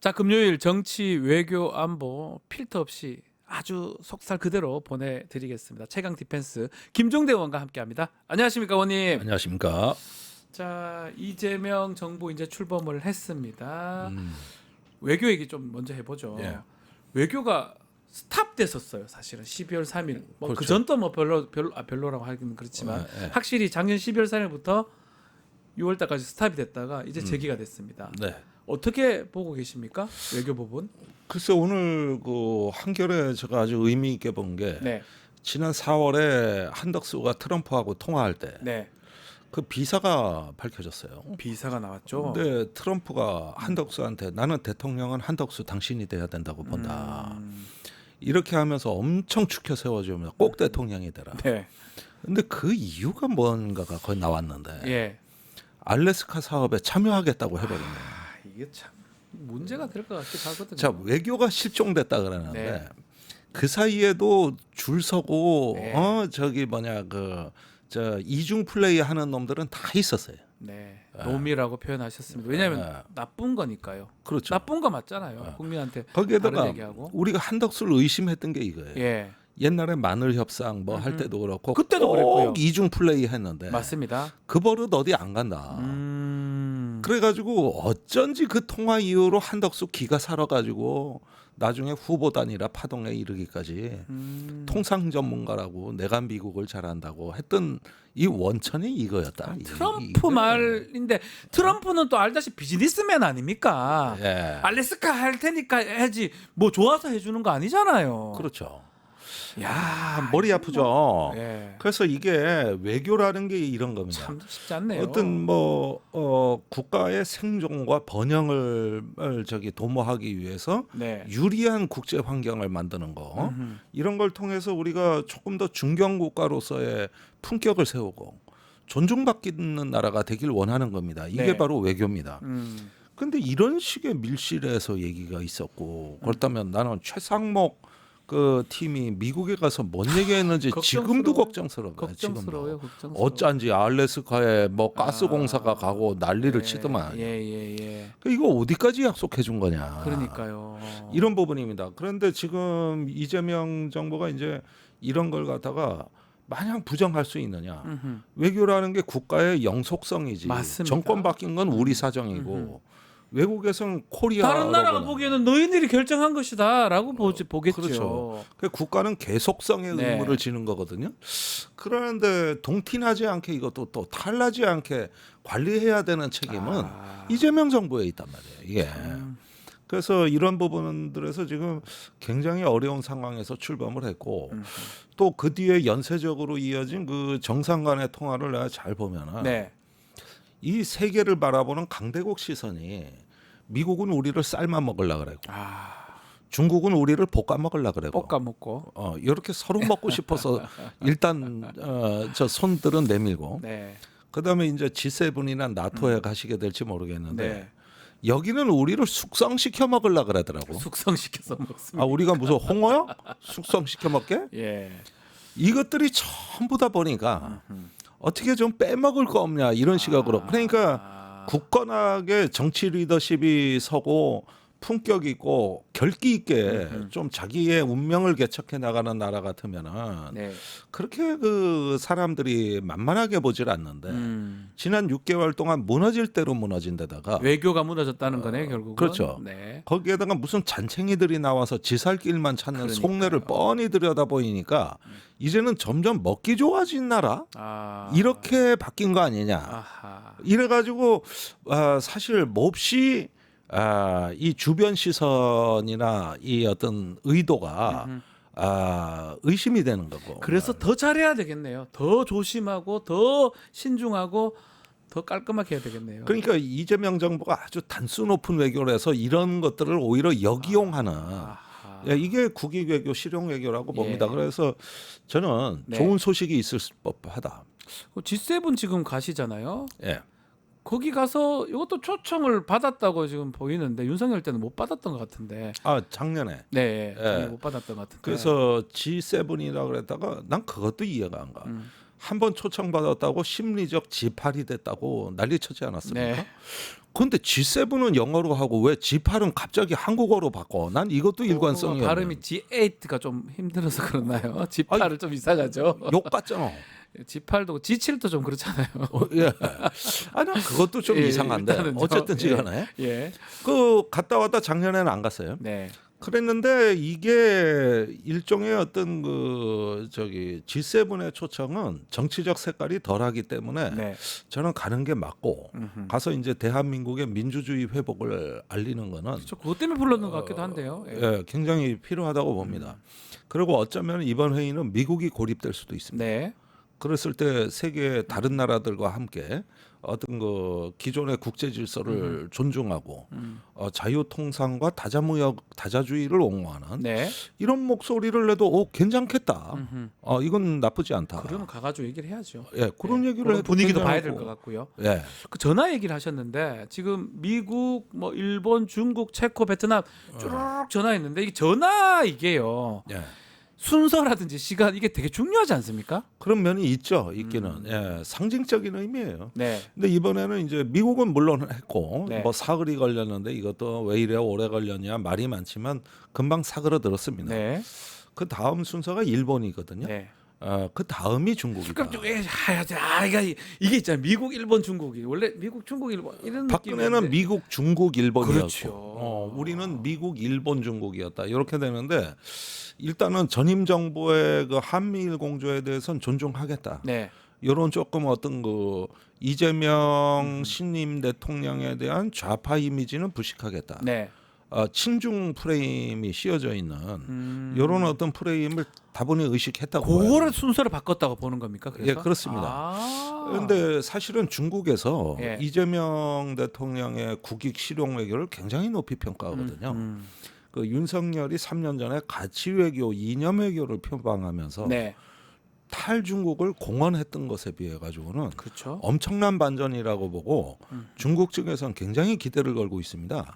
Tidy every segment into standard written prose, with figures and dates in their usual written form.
자, 금요일 정치, 외교, 안보 필터 없이 아주 속살 그대로 보내드리겠습니다. 최강 디펜스 김종대 의원과 함께합니다. 안녕하십니까, 의원님. 안녕하십니까. 자, 이재명 정부 이제 출범을 했습니다. 외교 얘기 좀 먼저 해보죠. 예. 외교가 스탑됐었어요, 사실은 12월 3일. 뭐 그렇죠. 그 전도 뭐 별로라고 하기는 그렇지만 예. 확실히 작년 12월 3일부터 6월 달까지 스탑이 됐다가 이제 재기가 됐습니다. 네. 어떻게 보고 계십니까? 외교 부분? 글쎄 오늘 그 한겨레 제가 아주 의미 있게 본 게 네. 지난 4월에 한덕수가 트럼프하고 통화할 때 그 네. 비사가 밝혀졌어요. 비사가 나왔죠. 근데 트럼프가 한덕수한테 나는 대통령은 한덕수 당신이 돼야 된다고 본다. 이렇게 하면서 엄청 추켜 세워주면서 꼭 대통령이 되라. 네. 근데 그 이유가 뭔가가 거의 나왔는데 예. 알래스카 사업에 참여하겠다고 해버렸네요. 이게 참 문제가 될 것 같기도 하거든요. 자, 외교가 실종됐다 그러는데 네. 그 사이에도 줄 서고 네. 저 이중 플레이 하는 놈들은 다 있었어요. 네. 노미라고 표현하셨습니다. 왜냐하면 아. 나쁜 거니까요. 그렇죠. 나쁜 거 맞잖아요. 국민한테 거기에다가 다른 얘기하고. 우리가 한덕수를 의심했던 게 이거예요. 예. 옛날에 마늘 협상 뭐 할 때도 그렇고 그때도 꼭 그랬고요. 이중 플레이 했는데 맞습니다. 그 버릇 어디 안 간다. 그래가지고 어쩐지 그 통화 이후로 한덕수 기가 살아가지고 나중에 후보단이라 파동에 이르기까지 통상 전문가라고 내가 미국을 잘한다고 했던 이 원천이 이거였다. 트럼프 말인데 트럼프는 또 알다시피 비즈니스맨 아닙니까? 예. 알래스카 할 테니까 해야지 뭐 좋아서 해주는 거 아니잖아요. 그렇죠. 야, 머리 아프죠. 예. 그래서 이게 외교라는 게 이런 겁니다. 참 쉽지 않네요. 어떤 국가의 생존과 번영을 도모하기 위해서 네. 유리한 국제 환경을 만드는 거 이런 걸 통해서 우리가 조금 더 중견 국가로서의 품격을 세우고 존중받는 나라가 되길 원하는 겁니다. 이게 네. 바로 외교입니다. 음. 근데 이런 식의 밀실에서 얘기가 있었고 그렇다면 나는 최상목 그 팀이 미국에 가서 뭔 얘기했는지 지금도 걱정스러워요. 걱정스러워요. 지금도. 걱정스러워. 어쩐지 알래스카에 뭐 가스 공사가 가고 난리를 치더만. 예. 이거 어디까지 약속해 준 거냐. 그러니까요. 이런 부분입니다. 그런데 지금 이재명 정부가 이제 이런 걸 갖다가 마냥 부정할 수 있느냐. 외교라는 게 국가의 영속성이지. 맞습니다. 정권 바뀐 건 우리 사정이고 외국에서는 코리아 다른 나라가 보기에는 너희들이 결정한 것이다라고 보겠죠. 그렇죠. 그 국가는 계속성의 네. 의무를 지는 거거든요. 그런데 동티나지 않게 이것도 또 탈나지 않게 관리해야 되는 책임은 이재명 정부에 있단 말이에요. 이게. 그래서 이런 부분들에서 지금 굉장히 어려운 상황에서 출범을 했고 또 그 뒤에 연쇄적으로 이어진 그 정상 간의 통화를 내가 잘 보면은 네. 이 세계를 바라보는 강대국 시선이 미국은 우리를 삶아 먹으려고 그러고 중국은 우리를 볶아 먹으려고 그러고 볶아 먹고. 이렇게 서로 먹고 싶어서 일단 저 손들은 내밀고 네. 그다음에 이제 G7이나 나토에 가시게 될지 모르겠는데 네. 여기는 우리를 숙성시켜 먹으려고 그러더라고. 숙성시켜서 먹습니다. 우리가 무슨 홍어요? 숙성시켜 먹게? 예. 이것들이 전부 다 보니까 어떻게 좀 빼먹을 거 없냐 이런 시각으로. 그러니까 굳건하게 정치 리더십이 서고 품격 있고 결기 있게 좀 자기의 운명을 개척해 나가는 나라 같으면은 네. 그렇게 그 사람들이 만만하게 보질 않는데 지난 6개월 동안 무너질 대로 무너진 데다가 외교가 무너졌다는 거네 결국은. 그렇죠. 네. 거기에다가 무슨 잔챙이들이 나와서 지살길만 찾는 그러니까요. 속내를 뻔히 들여다 보이니까 이제는 점점 먹기 좋아진 나라 이렇게 바뀐 거 아니냐. 아하. 이래가지고 사실 몹시 이 주변 시선이나 이 어떤 의도가 의심이 되는 거고. 그래서 더 잘해야 되겠네요. 더 조심하고 더 신중하고 더 깔끔하게 해야 되겠네요. 그러니까 이재명 정부가 아주 단수 높은 외교를 해서 이런 것들을 오히려 역이용하는 이게 국익 외교, 실용 외교라고 봅니다. 그래서 저는 좋은 소식이 있을 법하다. G7 지금 가시잖아요. 예. 거기 가서 이것도 초청을 받았다고 지금 보이는데 윤석열 때는 못 받았던 것 같은데. 작년에. 네, 못 받았던 것 같은데. 그래서 G7이라고 그랬다가 난 그것도 이해가 안 가. 한 번 초청받았다고 심리적 지팔이 됐다고 난리쳤지 않았습니까? 네. 근데 G7은 영어로 하고 왜 G8은 갑자기 한국어로 바꿔? 난 이것도 일관성이 발음이 G8가 좀 힘들어서 그러나요? G8을 좀 이상하죠. 욕 같잖아. G8도 G7도 좀 그렇잖아요. 예. 아니 그것도 좀 예, 이상한데 일단은요. 어쨌든 예. 간에 예. 그 갔다 왔다 작년에는 안 갔어요. 네. 그랬는데 이게 일종의 어떤 그 저기 G7의 초청은 정치적 색깔이 덜하기 때문에 네. 저는 가는 게 맞고 음흠. 가서 이제 대한민국의 민주주의 회복을 알리는 거는 저 그것 때문에 불렀는 것 같기도 한데요. 예. 예, 굉장히 필요하다고 봅니다. 그리고 어쩌면 이번 회의는 미국이 고립될 수도 있습니다. 네. 그랬을 때 세계 다른 나라들과 함께 어떤 그 기존의 국제 질서를 존중하고 자유통상과 다자무역, 다자주의를 옹호하는 네. 이런 목소리를 내도 괜찮겠다. 음흠. 이건 나쁘지 않다. 그러면 가가지고 얘기를 해야죠. 예, 그런 예. 얘기를 그런 해도 분위기도 봐야 될 괜찮고. 것 같고요. 예, 그 전화 얘기를 하셨는데 지금 미국, 뭐 일본, 중국, 체코, 베트남 쭉 전화했는데 이게 전화 이게요. 예. 순서라든지 시간 이게 되게 중요하지 않습니까? 그런 면이 있죠. 있기는 예, 상징적인 의미예요. 네. 근데 이번에는 이제 미국은 물론 했고 네. 뭐 사흘이 걸렸는데 이것도 왜 이래 오래 걸렸냐 말이 많지만 금방 사그러들었습니다. 네. 그 다음 순서가 일본이거든요. 네. 그 다음이 중국이다. 그러니까 이게 있잖아요. 미국, 일본, 중국이 원래 미국, 중국, 일본 이런 박근혜는 느낌인데. 미국, 중국, 일본이었고 그렇죠. 우리는 미국, 일본, 중국이었다. 이렇게 되는데 일단은 전임 정부의 그 한미일 공조에 대해서는 존중하겠다. 네. 이런 조금 어떤 그 이재명 신임 대통령에 대한 좌파 이미지는 부식하겠다. 네. 친중 프레임이 씌워져 있는 이런 어떤 프레임을 다분히 의식했다고 봐요. 그거를 순서를 바꿨다고 보는 겁니까? 그래서? 예, 그렇습니다. 아. 그런데 사실은 중국에서 예. 이재명 대통령의 국익 실용 외교를 굉장히 높이 평가하거든요. 그 윤석열이 3년 전에 가치 외교, 이념 외교를 표방하면서 네. 탈중국을 공언했던 것에 비해 가지고는 그렇죠. 엄청난 반전이라고 보고 중국 측에서는 굉장히 기대를 걸고 있습니다.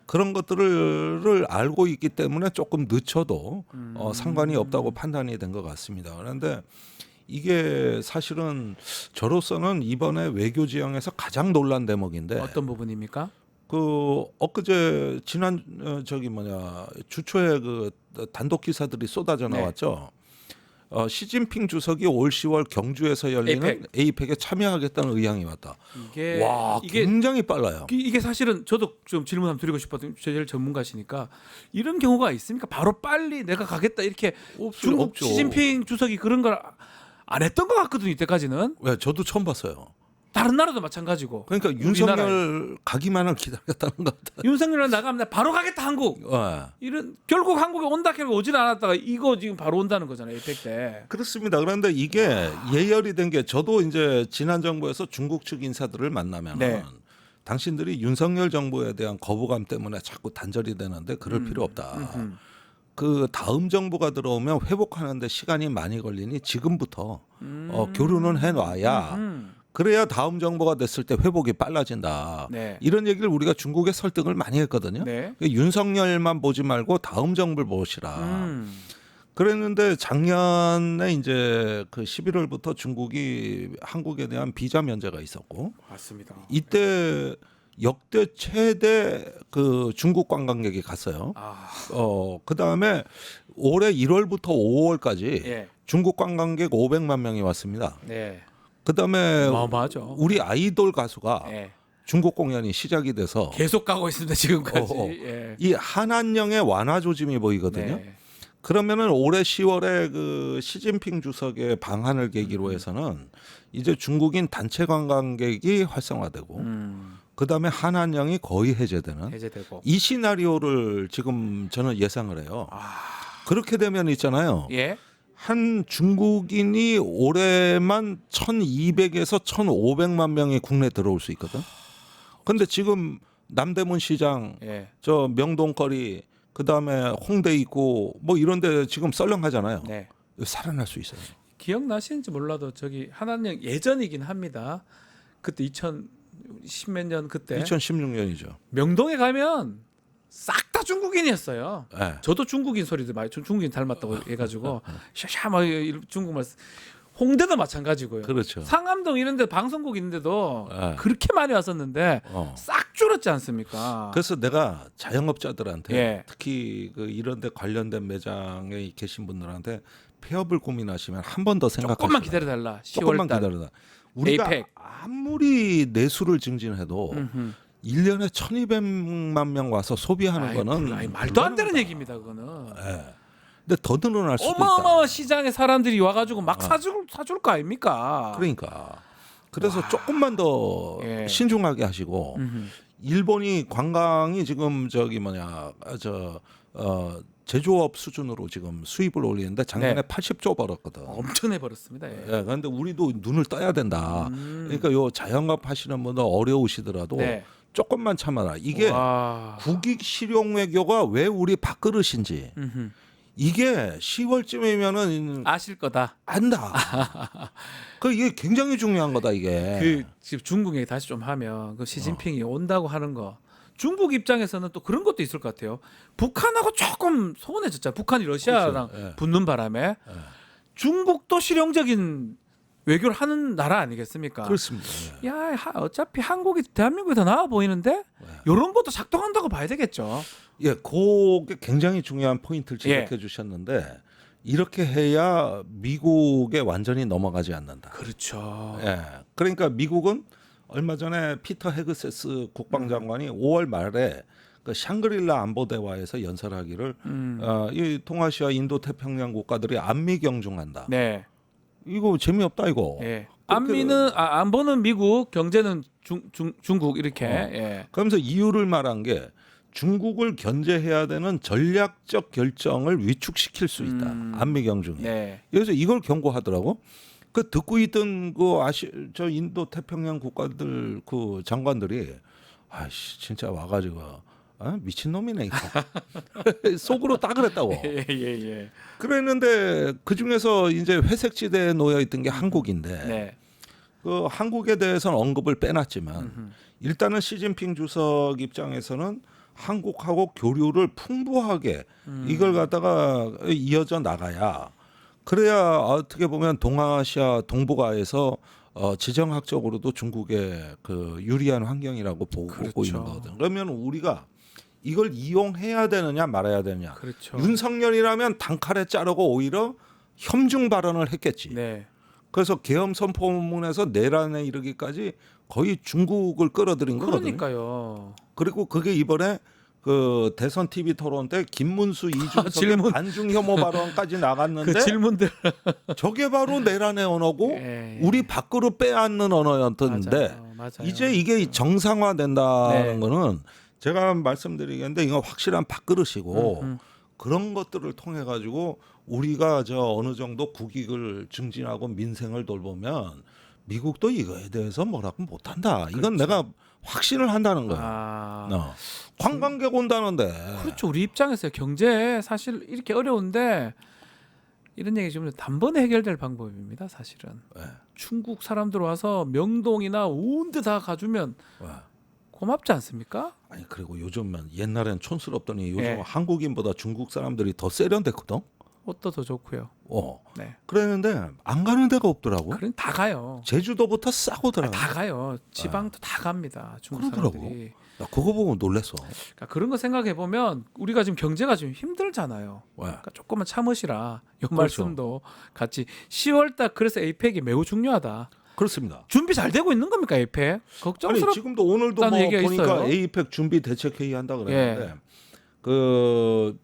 그런 것들을 알고 있기 때문에 조금 늦춰도 상관이 없다고 판단이 된 것 같습니다. 그런데 이게 사실은 저로서는 이번에 외교 지형에서 가장 논란 대목인데 어떤 부분입니까? 그 엊그제 지난 주초에 그 단독 기사들이 쏟아져 네. 나왔죠. 시진핑 주석이 올 10월 경주에서 열리는 에이펙에 참여하겠다는 의향이 왔다. 이게 굉장히 빨라요. 이게 사실은 저도 좀 질문 한번 드리고 싶었던 제일 전문가시니까 이런 경우가 있습니까? 바로 빨리 내가 가겠다 이렇게 중국 없죠. 시진핑 주석이 그런 걸 안 했던 것 같거든요. 이때까지는 왜 저도 처음 봤어요. 다른 나라도 마찬가지고. 그러니까 우리나라에. 윤석열 가기만을 기다렸다는 것 같아. 윤석열은 나가면 나 바로 가겠다 한국. 이런 결국 한국에 온다 결국 오질 않았다가 이거 지금 바로 온다는 거잖아요. 에이펙 때. 그렇습니다. 그런데 이게 예열이 된 게 저도 이제 지난 정부에서 중국 측 인사들을 만나면 네. 당신들이 윤석열 정부에 대한 거부감 때문에 자꾸 단절이 되는데 그럴 필요 없다. 그 다음 정부가 들어오면 회복하는데 시간이 많이 걸리니 지금부터 교류는 해놔야 그래야 다음 정부가 됐을 때 회복이 빨라진다. 네. 이런 얘기를 우리가 중국에 설득을 많이 했거든요. 네. 윤석열만 보지 말고 다음 정부를 보시라. 그랬는데 작년에 이제 그 11월부터 중국이 한국에 대한 비자 면제가 있었고 맞습니다. 이때 역대 최대 그 중국 관광객이 갔어요. 그 다음에 올해 1월부터 5월까지 예. 중국 관광객 500만 명이 왔습니다. 네. 그 다음에 어마어마하죠. 우리 아이돌 가수가 예. 중국 공연이 시작이 돼서 계속 가고 있습니다 지금까지. 예. 이 한한령의 완화 조짐이 보이거든요. 네. 그러면은 올해 10월에 그 시진핑 주석의 방한을 계기로 해서는 이제 중국인 단체 관광객이 활성화되고 그다음에 한한령이 거의 해제되는 해제되고. 이 시나리오를 지금 저는 예상을 해요. 그렇게 되면 있잖아요. 예. 한 중국인이 올해만 1,200에서 1,500만 명이 국내 들어올 수 있거든. 근데 지금 남대문 시장, 예. 저 명동거리, 그다음에 홍대 있고 뭐 이런 데 지금 썰렁하잖아요. 네. 살아날 수 있어요. 기억나시는지 몰라도 저기 한한령 예전이긴 합니다. 그때 2010몇 년 그때 2016년이죠. 명동에 가면 싹 다 중국인이었어요. 네. 저도 중국인 소리들 많이 전 중국인 닮았다고 해가지고 샤샤 막 중국말 홍대도 마찬가지고요. 그렇죠. 상암동 이런 데 방송국 있는데도 예. 그렇게 많이 왔었는데 싹 줄었지 않습니까? 그래서 내가 자영업자들한테 예. 특히 그 이런 데 관련된 매장에 계신 분들한테 폐업을 고민하시면 한 번 더 생각하시라. 조금만 기다려달라. 10월 조금만 달. 기다려다. 우리가 에이펙. 아무리 내수를 증진해도 음흠. 1년에 1,200만 명 와서 소비하는 거는 말도 안 되는 얘기입니다. 그거는. 예. 근데 더 늘어날 수도 있다. 어마어마한 시장에 사람들이 와가지고 막 사줄 거 아닙니까? 그러니까. 그래서 조금만 더 예. 신중하게 하시고 음흠. 일본이 관광이 지금 저기 뭐냐 제조업 수준으로 지금 수입을 올리는데 작년에 네. 80조 벌었거든. 엄청 내버렸습니다. 예. 예, 그런데 우리도 눈을 떠야 된다. 음. 그러니까 요 자영업 하시는 분들 어려우시더라도 네. 조금만 참아라. 이게 와. 국익 실용 외교가 왜 우리 밥그릇인지 음흠. 이게 10월쯤이면은 아실 거다. 안다. 그 이게 굉장히 중요한 거다 이게. 그 지금 중국 얘기 다시 좀 하면 그 시진핑이 온다고 하는 거. 중국 입장에서는 또 그런 것도 있을 것 같아요. 북한하고 조금 소원해졌잖아요. 북한이 러시아랑 그렇죠. 예. 붙는 바람에 중국도 실용적인 외교를 하는 나라 아니겠습니까? 그렇습니다. 예. 야, 어차피 한국이 대한민국이 더 나아 보이는데 이런 것도 작동한다고 봐야 되겠죠. 예, 그게 굉장히 중요한 포인트를 지적해 예. 주셨는데 이렇게 해야 미국에 완전히 넘어가지 않는다. 그렇죠. 예. 그러니까 미국은 얼마 전에 피터 헤그세스 국방장관이 5월 말에 그 샹그릴라 안보 대화에서 연설하기를 이 동아시아 인도 태평양 국가들이 안미 경중한다. 네. 이거 재미없다 이거. 예. 안미는 안보는 미국, 경제는 중국 이렇게. 예. 그러면서 이유를 말한 게 중국을 견제해야 되는 전략적 결정을 위축시킬 수 있다. 안미 경중에. 네. 그래서 이걸 경고하더라고. 그 듣고 있던 저 인도 태평양 국가들 그 장관들이 아이씨 진짜 와가지고 미친 놈이네 이거. 속으로 딱 그랬다고. 예. 그랬는데 그 중에서 이제 회색지대에 놓여 있던 게 한국인데 네. 그 한국에 대해서는 언급을 빼놨지만 일단은 시진핑 주석 입장에서는 한국하고 교류를 풍부하게 이걸 갖다가 이어져 나가야 그래야 어떻게 보면 동아시아 동북아에서 지정학적으로도 중국의 그 유리한 환경이라고 보고 그렇죠. 있는 거거든. 그러면 우리가 이걸 이용해야 되느냐 말아야 되느냐. 그렇죠. 윤석열이라면 단칼에 자르고 오히려 협중 발언을 했겠지. 네. 그래서 계엄 선포문에서 내란에 이르기까지 거의 중국을 끌어들인 거거든요. 그러니까요. 그리고 그게 이번에 그 대선 TV 토론 때 김문수 이준석의 질문. 반중 혐오 발언까지 나갔는데 그 질문들. 저게 바로 내란의 언어고 예. 우리 밖으로 빼앗는 언어였던데 맞아요. 이제 이게 정상화된다는 네. 거는 제가 말씀드리겠는데 이건 확실한 밥그릇이고 그런 것들을 통해 가지고 우리가 저 어느 정도 국익을 증진하고 민생을 돌보면 미국도 이거에 대해서 뭐라고 못한다. 이건 내가 확신을 한다는 거야. 관광객 온다는데. 그렇죠. 우리 입장에서 경제 사실 이렇게 어려운데 이런 얘기 좀 단번에 해결될 방법입니다. 사실은. 네. 중국 사람들 와서 명동이나 온 데 다 가주면 고맙지 않습니까? 아니 그리고 요즘은 옛날엔 촌스럽더니 요즘 예. 한국인보다 중국 사람들이 더 세련됐거든. 옷도 더 좋고요. 네. 그랬는데 안 가는 데가 없더라고. 그럼 다 가요. 제주도부터 싹 오더라고. 다 가요. 지방도 다 갑니다. 중국 그러더라고. 사람들이. 나 그거 보고 놀랬어. 그러니까 그런 거 생각해 보면 우리가 지금 경제가 좀 힘들잖아요. 왜? 그러니까 조금만 참으시라. 이 그렇죠. 말씀도 같이 10월 달 그래서 에이펙이 매우 중요하다. 그렇습니다. 준비 잘 되고 있는 겁니까 에이펙? 아니 걱정스럽. 지금도 오늘도 뭐 얘기가 보니까 있어요. 에이펙 준비 대책 회의 한다 그랬는데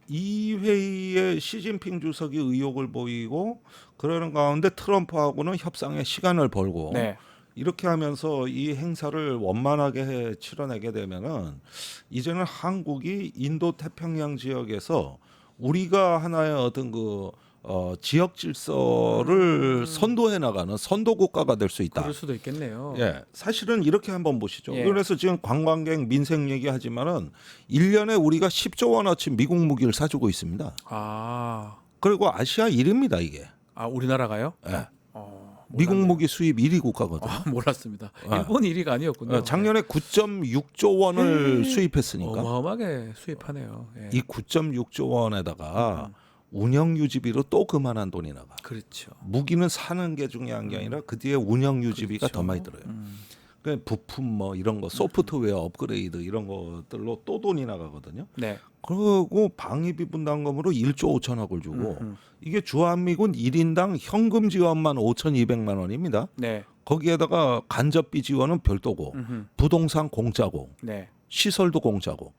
이 회의에 시진핑 주석이 의욕을 보이고 그러는 가운데 트럼프하고는 협상에 시간을 벌고 네. 이렇게 하면서 이 행사를 원만하게 치러내게 되면은 이제는 한국이 인도 태평양 지역에서 우리가 하나의 어떤 그 지역 질서를 선도해 나가는 선도 국가가 될 수 있다. 그럴 수도 있겠네요. 예, 사실은 이렇게 한번 보시죠. 예. 그래서 지금 관광객 민생 얘기하지만은 1년에 우리가 10조 원어치 미국 무기를 사주고 있습니다. 그리고 아시아 1위입니다 이게. 우리나라가요? 예. 미국 무기 수입 1위 국가거든요. 몰랐습니다. 일본 1위가 아니었군요. 작년에 9.6조 원을 수입했으니까 어마어마하게 수입하네요. 예. 이 9.6조 원에다가 운영 유지비로 또 그만한 돈이 나가. 그렇죠. 무기는 사는 게 중요한 게 아니라 그 뒤에 운영 유지비가 그렇죠. 더 많이 들어요. 그 부품 뭐 이런 거 소프트웨어 업그레이드 이런 것들로 또 돈이 나가거든요. 네. 그리고 방위비 분담금으로 1조 5천억을 주고 이게 주한미군 1인당 현금 지원만 5,200만 원입니다. 네. 거기에다가 간접비 지원은 별도고 부동산 공짜고 네. 시설도 공짜고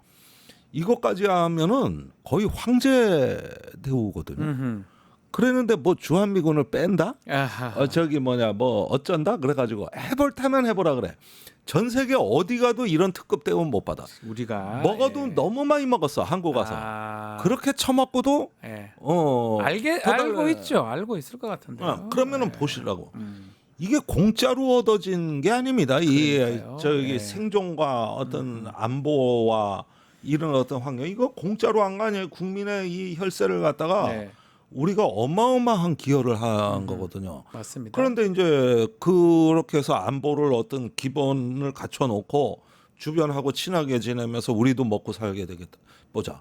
이것까지 하면은 거의 황제 대우거든요. 그랬는데 뭐 주한미군을 뺀다? 아하. 저기 뭐냐 뭐 어쩐다? 그래가지고 해볼 테면 해보라 그래. 전 세계 어디 가도 이런 특급 대우는 못 받아. 우리가 먹어도 예. 너무 많이 먹었어 한국 와서. 아. 그렇게 처먹고도 예. 더 알고 달래. 있죠. 알고 있을 것 같은데요. 그러면은 예. 보시라고. 이게 공짜로 얻어진 게 아닙니다. 이 그러니까요. 저기 예. 생존과 어떤 안보와 이런 어떤 환경 이거 공짜로 한 거 아니에요. 국민의 이 혈세를 갖다가 네. 우리가 어마어마한 기여를 한 거거든요. 맞습니다. 그런데 이제 그렇게 해서 안보를 어떤 기본을 갖춰놓고 주변하고 친하게 지내면서 우리도 먹고 살게 되겠다. 보자.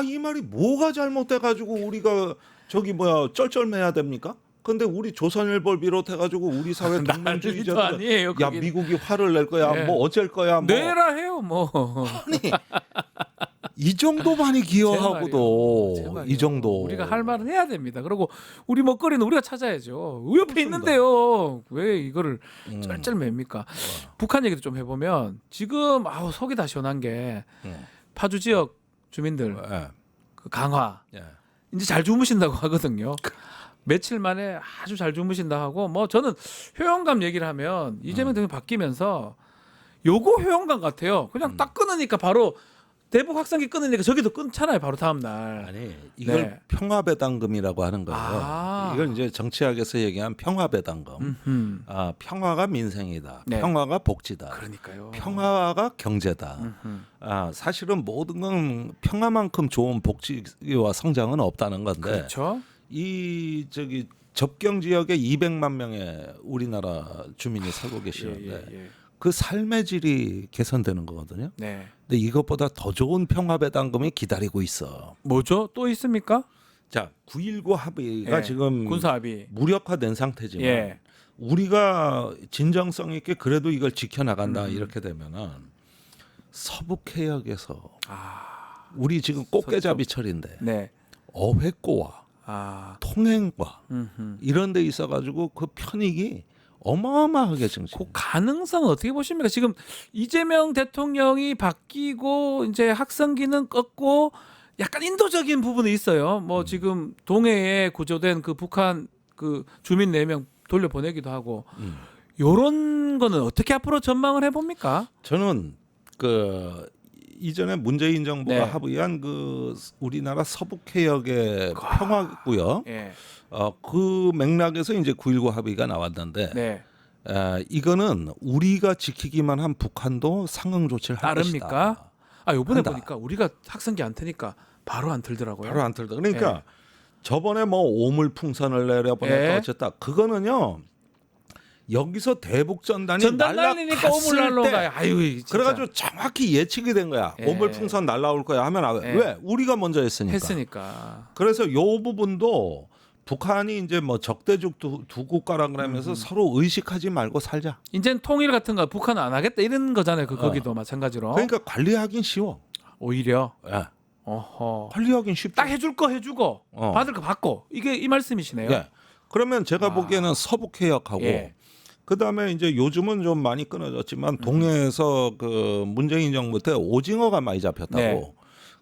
이 말이 뭐가 잘못돼가지고 우리가 저기 뭐야 쩔쩔매야 됩니까? 근데 우리 조선일보를 비롯해가지고 우리 사회 난리도 동맹주의자들 아니에요. 야 그게. 미국이 화를 낼 거야 네. 뭐 어쩔 거야 뭐 내라 해요 뭐. 아니 이 정도 많이 기여하고도 제 말이에요. 이 정도 우리가 할 말은 해야 됩니다. 그리고 우리 먹거리는 우리가 찾아야죠. 옆에 있는데요. 왜 이거를 쩔쩔맵니까? 북한 얘기도 좀 해보면 지금 속이 다 시원한 게 파주 지역 주민들 예. 그 강화 예. 이제 잘 주무신다고 하거든요. 며칠 만에 아주 잘 주무신다 하고 뭐 저는 효용감 얘기를 하면 이재명 대통령 바뀌면서 요거 효용감 같아요. 그냥 딱 끊으니까 바로 대북 확산기 끊으니까 저기도 끊잖아요. 바로 다음 날. 아니 이걸 네. 평화배당금이라고 하는 거예요. 아. 이걸 이제 정치학에서 얘기한 평화배당금. 음흠. 평화가 민생이다. 네. 평화가 복지다. 그러니까요. 평화가 경제다. 사실은 모든 건 평화만큼 좋은 복지와 성장은 없다는 건데 그렇죠. 이 저기 접경 지역에 200만 명의 우리나라 주민이 살고 계시는데 예. 그 삶의 질이 개선되는 거거든요. 네. 근데 이것보다 더 좋은 평화배당금이 기다리고 있어. 뭐죠? 또 있습니까? 자, 9.19 합의가 예. 지금 군사 합의. 무력화된 상태지만 예. 우리가 진정성 있게 그래도 이걸 지켜나간다 이렇게 되면은 서북해역에서 우리 지금 꽃게잡이철인데 네. 어획고와 통행과 이런 데 있어가지고 그 편익이 어마어마하게 증식. 그 가능성은 어떻게 보십니까? 지금 이재명 대통령이 바뀌고 이제 학성기는 껐고 약간 인도적인 부분이 있어요. 뭐 지금 동해에 구조된 그 북한 그 주민 4명 돌려보내기도 하고 요런 거는 어떻게 앞으로 전망을 해봅니까? 저는 그 이전에 문재인 정부가 네. 합의한 그 우리나라 서북해역의 평화구역 예. 그 맥락에서 이제 9.19 합의가 나왔는데 네. 이거는 우리가 지키기만 한 북한도 상응 조치를 할 따릅니까? 것이다. 요번에 한다. 보니까 우리가 학성기 안 트니까 바로 안 들더라고요. 바로 안 틀다. 그러니까 저번에 뭐 오물풍선을 내려보냈다 예. 어쨌다. 그거는요. 여기서 대북전단이 전단 날리니까 오물 날라온다. 아유, 진짜. 그래가지고 정확히 예측이 된 거야. 예. 오물풍선 날라올 거야 하면 예. 왜? 우리가 먼저 했으니까. 했으니까. 그래서 요 부분도 북한이 이제 뭐 적대적 두 국가라 그러면서 서로 의식하지 말고 살자. 이제는 통일 같은 거 북한은 안 하겠다 이런 거잖아요. 거기도 마찬가지로. 그러니까 관리하긴 쉬워. 오히려 예. 어허. 관리하긴 쉽죠. 딱 해줄 거 해주고 받을 거 받고 이게 이 말씀이시네요. 예. 그러면 제가 보기에는 서북해역하고 예. 그다음에 이제 요즘은 좀 많이 끊어졌지만 동해에서 그 문재인 정부 때 오징어가 많이 잡혔다고. 네.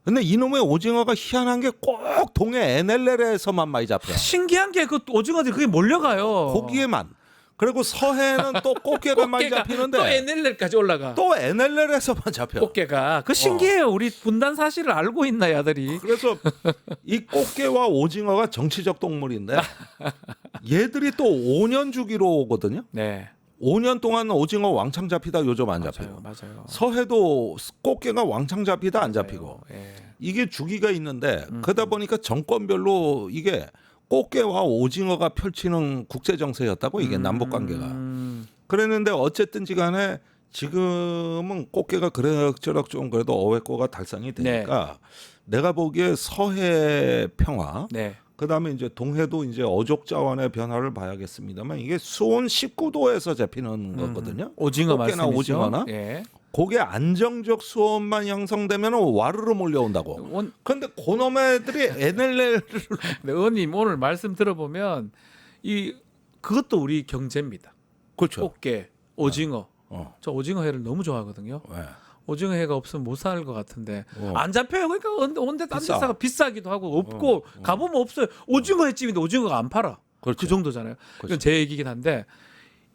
근데 이놈의 오징어가 희한한 게 꼭 동해 NLL에서만 많이 잡혀. 신기한 게 그 오징어들이 그게 몰려가요. 거기에만. 그리고 서해는 또 꽃게가 많이 잡히는데 또 NLL까지 올라가. 또 NLL에서만 잡혀. 꽃게가 그 신기해요. 우리 분단 사실을 알고 있나 야들이. 그래서 이 꽃게와 오징어가 정치적 동물인데 얘들이 또 5년 주기로 오거든요. 네. 5년 동안 오징어 왕창 잡히다 요즘 안 잡히고. 맞아요. 서해도 꽃게가 왕창 잡히다 안 잡히고. 예. 이게 주기가 있는데 그러다 보니까 정권별로 이게 꽃게와 오징어가 펼치는 국제 정세였다고 이게 남북 관계가. 그랬는데 어쨌든지 간에 지금은 꽃게가 그럭저럭 좀 그래도 어획고가 달성이 되니까 내가 보기에 서해 평화 네. 그다음에 이제 동해도 이제 어족 자원의 변화를 봐야겠습니다만 이게 수온 19도에서 잡히는 거거든요. 오징어 꽃게나 말씀이죠. 오징어나 예. 그게 안정적 수온만 형성되면 와르르 몰려온다고. 그런데 그놈애들이 NLL을 네, 의원님 오늘 말씀 들어보면 그것도 우리 경제입니다. 그렇죠. 꽃게, 오징어. 어. 저 오징어 회를 너무 좋아하거든요. 네. 오징어 회가 없으면 못 살 것 같은데 안 잡혀요. 그러니까 온데 딴 비싸. 데사가 비싸기도 하고 없고 가보면 없어요. 오징어 횟집인데 오징어가 안 팔아. 그렇죠. 그 정도잖아요. 그렇죠. 이건 제 얘기긴 한데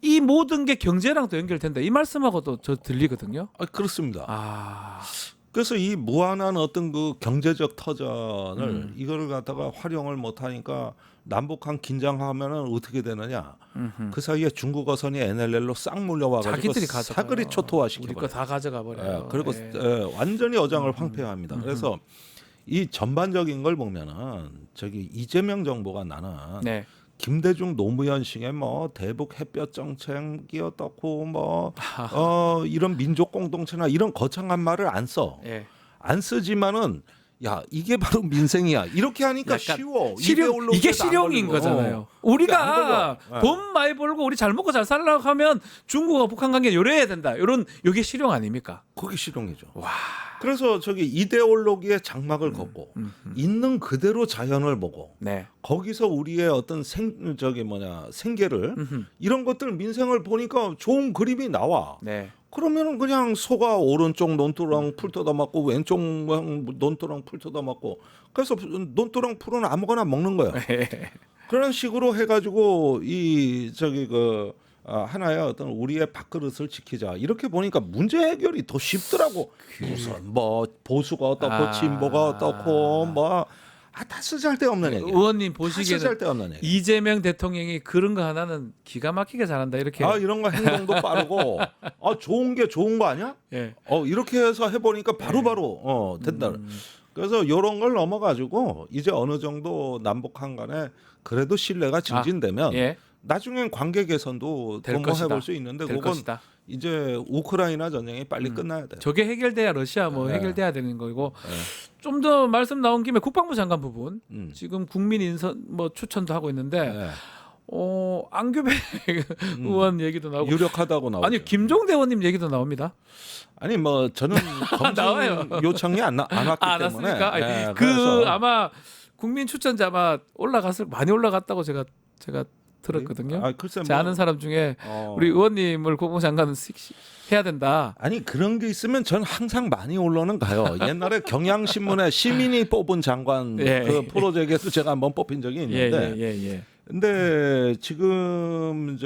이 모든 게 경제랑 또 연결된다. 이 말씀하고도 저 들리거든요. 그렇습니다. 아, 그래서 이 무한한 어떤 그 경제적 터전을 이거를 갖다가 활용을 못 하니까 남북한 긴장하면은 어떻게 되느냐? 그 사이에 중국 어선이 NLL로 싹 물려와가지고 자기들이 가져가요. 사거리 초토화 우리 거 시켜버려. 다 가져가 버려요. 그리고 예. 완전히 어장을 황폐합니다. 그래서 이 전반적인 걸 보면은 저기 이재명 정부가 나는 네. 김대중 노무현식의 뭐 대북 햇볕 정책이 어떻고 뭐 이런 민족 공동체나 이런 거창한 말을 안 써. 예. 안 쓰지만은 야 이게 바로 민생이야. 이렇게 하니까 약간 쉬워. 이게 실용인 거잖아요. 우리가 안 걸려. 돈 많이 벌고 우리 잘 먹고 잘 살려고 하면 중국과 북한 관계 요래야 된다. 이게 실용 아닙니까? 그게 실용이죠. 와. 그래서 저기 이데올로기의 장막을 걷고 있는 그대로 자연을 보고 네. 거기서 우리의 어떤 생계를 이런 것들 민생을 보니까 좋은 그림이 나와. 네. 그러면은 그냥 소가 오른쪽 논두렁 풀 뜯어맞고 왼쪽 논두렁 풀 뜯어맞고 그래서 논두렁 풀은 아무거나 먹는 거야. 그런 식으로 해가지고 이 저기 하나의 어떤 우리의 밥그릇을 지키자 이렇게 보니까 문제 해결이 더 쉽더라고. 무슨 뭐 보수가 어떻고 진보가 어떻고 다 쓰잘데없는 얘기. 의원님 다 보시기에는 쓰잘데없는 얘기. 이재명 대통령이 그런 거 하나는 기가 막히게 잘한다 이렇게. 이런 거 행동도 빠르고 좋은 게 좋은 거 아니야? 예. 이렇게 해서 해보니까 바로바로 된다. 그래서 이런 걸 넘어가지고 이제 어느 정도 남북한 간에 그래도 신뢰가 증진되면 예. 나중엔 관계 개선도 될 도모해볼 것이다. 수 있는데 될 그건 것이다. 이제 우크라이나 전쟁이 빨리 끝나야 돼. 저게 해결돼야 러시아 해결돼야 되는 거고. 좀 더 말씀 나온 김에 국방부 장관 부분 지금 국민 인선 추천도 하고 있는데 안규배 의원 얘기도 나오고 유력하다고 나오죠. 아니 김종대 의원님 얘기도 나옵니다. 아니 저는 나와요. 검증 요청이 안 왔기 때문에 왔습니까? 아니, 그래서 아마 국민 추천자 아마 많이 올라갔다고 제가 들었거든요. 글쎄 제 아는 사람 중에 우리 의원님을 국방장관은 해야 된다. 아니 그런 게 있으면 전 항상 많이 올라는 가요. 옛날에 경향신문에 시민이 뽑은 장관 그 프로젝트에서 제가 한번 뽑힌 적이 있는데 근데 지금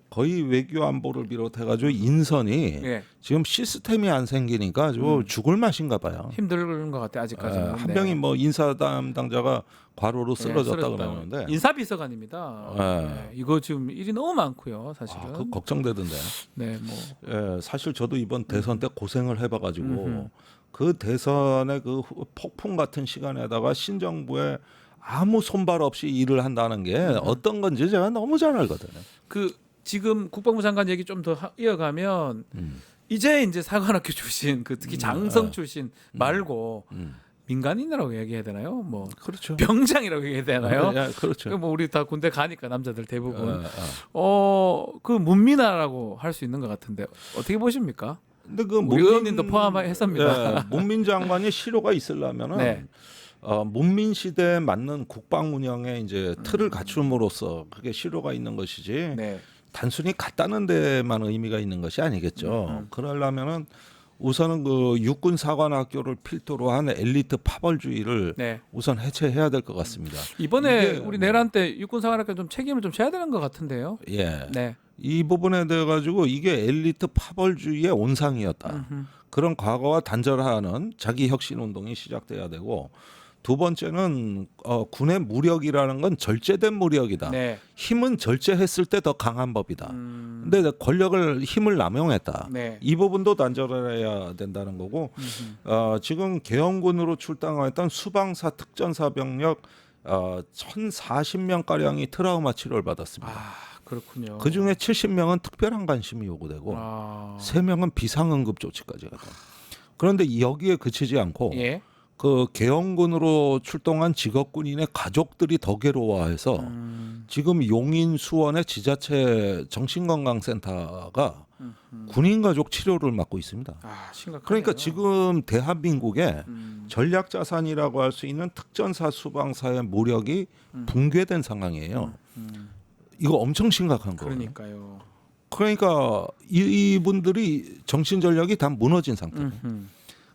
거의 외교안보를 비롯해가지고 인선이 지금 시스템이 안 생기니까 아주 죽을 맛인가 봐요. 힘든 것 같아 아직까지는. 한 명이 인사 담당자가 과로로 쓰러졌다 그러는데 인사비서관입니다. 이거 지금 일이 너무 많고요, 사실은. 그거 걱정되던데. 네, 사실 저도 이번 대선 때 고생을 해봐가지고 그 대선의 그 폭풍 같은 시간에다가 신정부에 아무 손발 없이 일을 한다는 게 어떤 건지 제가 너무 잘 알거든요. 지금 국방부 장관 얘기 좀 더 이어가면 이제 사관학교 출신 특히 장성 출신 말고 민간인이라고 얘기해야 되나요? 그렇죠. 병장이라고 얘기해야 되나요? 그렇죠. 우리 다 군대 가니까 남자들 대부분 문민아라고 할 수 있는 것 같은데 어떻게 보십니까? 근데 우리 의원님도 포함했습니다. 문민 장관이 실효가 있으려면은 문민 시대에 맞는 국방 운영의 이제 틀을 갖춤으로써 그게 실효가 있는 것이지. 단순히 갔다는 데만 의미가 있는 것이 아니겠죠. 그러려면은 우선은 육군 사관학교를 필두로 한 엘리트 파벌주의를 우선 해체해야 될 것 같습니다. 이번에 우리 내란 때 육군 사관학교 좀 책임을 좀 져야 되는 것 같은데요. 이 부분에 대해 가지고 이게 엘리트 파벌주의의 온상이었다. 그런 과거와 단절하는 자기 혁신 운동이 시작돼야 되고. 두 번째는 군의 무력이라는 건 절제된 무력이다. 힘은 절제했을 때 더 강한 법이다. 근데 권력을 힘을 남용했다. 이 부분도 단절해야 된다는 거고 지금 계엄군으로 출당했던 수방사 특전사 병력 1,040명 가량이 트라우마 치료를 받았습니다. 그렇군요. 그 중에 70명은 특별한 관심이 요구되고 3명은 비상응급 조치까지 가다. 그런데 여기에 그치지 않고 그 계엄군으로 출동한 직업군인의 가족들이 더 괴로워해서 지금 용인 수원의 지자체 정신건강센터가 군인 가족 치료를 맡고 있습니다. 아, 심각하네요. 그러니까 지금 대한민국의 전략 자산이라고 할 수 있는 특전사 수방사의 무력이 붕괴된 상황이에요. 이거 엄청 심각한 거예요. 그러니까요. 그러니까 이분들이 정신 전력이 다 무너진 상태.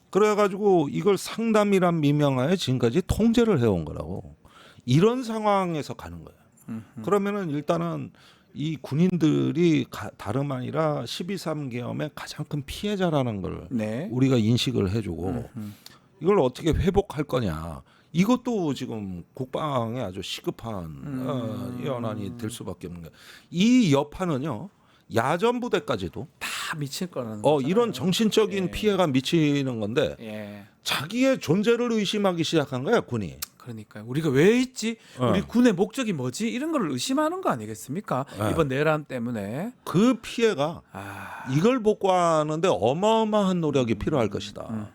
그래가지고 이걸 상담이란 미명하에 지금까지 통제를 해온 거라고. 이런 상황에서 가는 거예요. 그러면은 일단은 이 군인들이 다름 아니라 12.3 계엄의 가장 큰 피해자라는 걸 네. 우리가 인식을 해주고 이걸 어떻게 회복할 거냐. 이것도 지금 국방에 아주 시급한 연안이 될 수밖에 없는 거예요. 이 여파는요. 야전 부대까지도 다 미칠 거라는 이런 정신적인 예. 피해가 미치는 건데 예. 자기의 존재를 의심하기 시작한 거야 군이. 그러니까요. 우리가 왜 있지? 어. 우리 군의 목적이 뭐지? 이런 걸 의심하는 거 아니겠습니까? 네. 이번 내란 때문에. 그 피해가 이걸 복구하는데 어마어마한 노력이 필요할 것이다.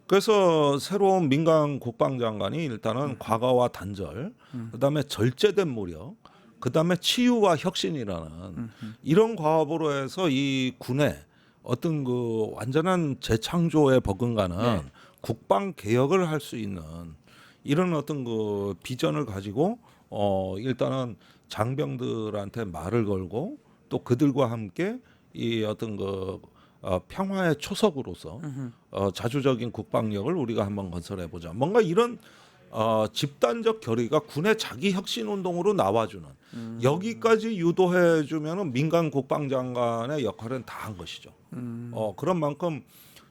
그래서 새로운 민간 국방장관이 일단은 과거와 단절, 그다음에 절제된 무력, 그다음에 치유와 혁신이라는 이런 과업으로 해서 이 군의 어떤 그 완전한 재창조에 버금가는 네. 국방 개혁을 할 수 있는 이런 어떤 그 비전을 가지고 일단은 장병들한테 말을 걸고 또 그들과 함께 이 어떤 그 평화의 초석으로서 자주적인 국방력을 우리가 한번 건설해 보자. 뭔가 이런 집단적 결의가 군의 자기 혁신 운동으로 나와주는 여기까지 유도해 주면은 민간 국방장관의 역할은 다 한 것이죠. 그런 만큼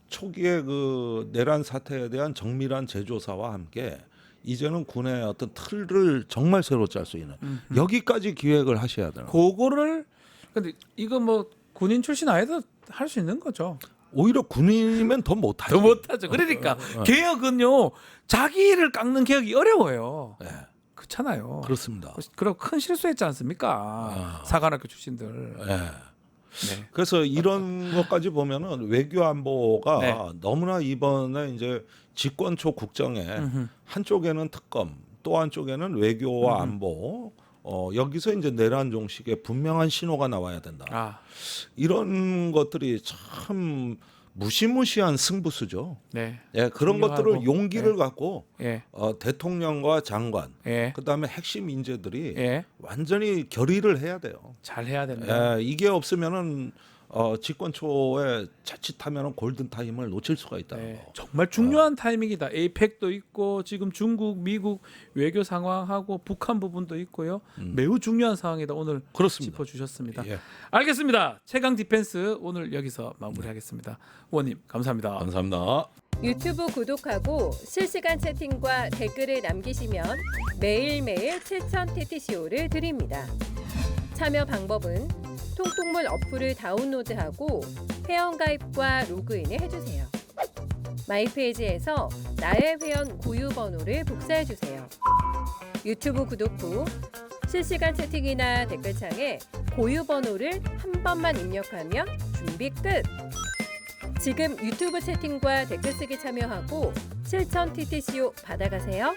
초기에 그 내란 사태에 대한 정밀한 재조사와 함께 이제는 군의 어떤 틀을 정말 새로 짤 수 있는 여기까지 기획을 하셔야 되는. 그거를 근데 이거 뭐 군인 출신 아니도 할 수 있는 거죠. 오히려 군인이면 더 못하죠. 더 못하죠. 그러니까 개혁은요 자기를 깎는 개혁이 어려워요. 네, 그렇잖아요. 그렇습니다. 그리고 큰 실수했지 않습니까? 사관학교 출신들. 네. 네. 그래서 이런 것까지 보면은 외교 안보가 네. 너무나 이번에 이제 집권 초 국정에 한쪽에는 특검, 또 한쪽에는 외교와 안보. 여기서 이제 내란 종식의 분명한 신호가 나와야 된다. 이런 것들이 참 무시무시한 승부수죠. 네. 예, 그런 중요하고, 것들을 용기를 네. 갖고 예. 대통령과 장관, 예. 그다음에 핵심 인재들이 예. 완전히 결의를 해야 돼요. 잘 해야 된다. 예, 이게 없으면은 집권 초에 자칫하면은 골든 타임을 놓칠 수가 있다는 네. 거. 정말 중요한 타이밍이다. 에이펙도 있고 지금 중국, 미국 외교 상황하고 북한 부분도 있고요. 매우 중요한 상황이다. 오늘 그렇습니다. 짚어주셨습니다. 예. 알겠습니다. 최강 디펜스 오늘 여기서 마무리하겠습니다. 의원님 감사합니다. 감사합니다. 유튜브 구독하고 실시간 채팅과 댓글을 남기시면 매일매일 7,000TTCO를 드립니다. 참여 방법은 통통물 어플을 다운로드하고 회원가입과 로그인을 해주세요. 마이페이지에서 나의 회원 고유 번호를 복사해주세요. 유튜브 구독 후 실시간 채팅이나 댓글창에 고유 번호를 한 번만 입력하면 준비 끝! 지금 유튜브 채팅과 댓글 쓰기 참여하고 7,000TTCO 받아가세요.